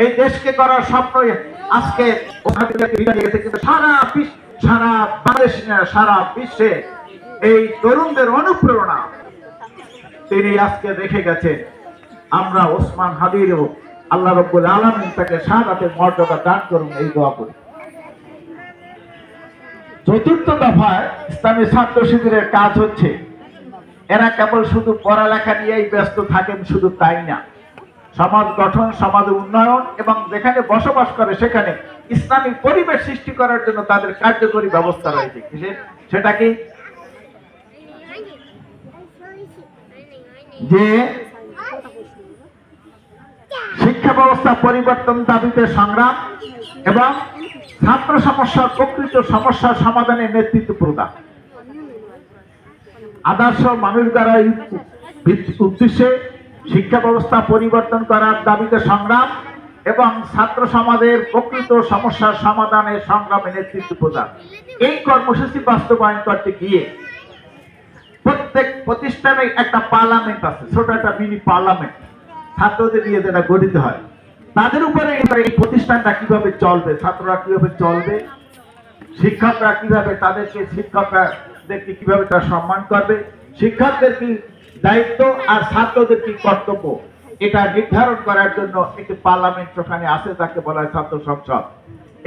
এই দেশকে করার স্বপ্ন আজকে কিন্তু সারা বাংলাদেশ সারা বিশ্বে এই তরুণদের অনুপ্রেরণা তিনি আজকে রেখে গেছেন। আমরা ওসমান হাদিরও আল্লাহ রাব্বুল আলামিন তাকে শাহাদাতের মর্যাদা দান করুন, এই দোয়া করি। চতুর্থ দফায় ইসলামী ছাত্র শিবিরের কাজ হচ্ছে, এরা কেবল শুধু পড়ালেখা নিয়েই ব্যস্ত থাকেন, শুধু তাই না, সমাজ গঠন, সমাজ উন্নয়ন এবং যেখানে বসবাস করে সেখানে ইসলামী পরিবেশ সৃষ্টি করার জন্য তাদের কার্যকরী ব্যবস্থা রয়েছে। সেটা কি? যে শিক্ষা ব্যবস্থা পরিবর্তন দাবিতে সংগ্রাম এবং ছাত্র সমস্যার প্রকৃত সমস্যার সমাধানে নেতৃত্ব প্রদান, আদর্শ মানুষ দ্বারা উদ্দেশ্যে শিক্ষা ব্যবস্থা পরিবর্তন করার দাবিতে সংগ্রাম এবং ছাত্র সমাজের প্রকৃত সমস্যার সমাধানে সংগ্রামে নেতৃত্ব প্রদান। এই কর্মসূচি বাস্তবায়ন করতে গিয়ে প্রত্যেক প্রতিষ্ঠানে একটা পার্লামেন্ট আছে, ছোট একটা মিনি পার্লামেন্ট ছাত্রদের নিয়ে যেটা গঠিত হয়। তাদের উপরে এই প্রতিষ্ঠানটা কিভাবে চলবে, ছাত্ররা কিভাবে চলবে, শিক্ষকরা কিভাবে তাদেরকে শিক্ষকদেরকে কিভাবে তারা সম্মান করবে, শিক্ষকদের কি দায়িত্ব আর ছাত্রদের কি কর্তব্য, এটা নির্ধারণ করার জন্য একটি পার্লামেন্ট ওখানে আছে, তাকে বলা হয় ছাত্র সংসদ।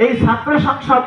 এই ছাত্র সংসদ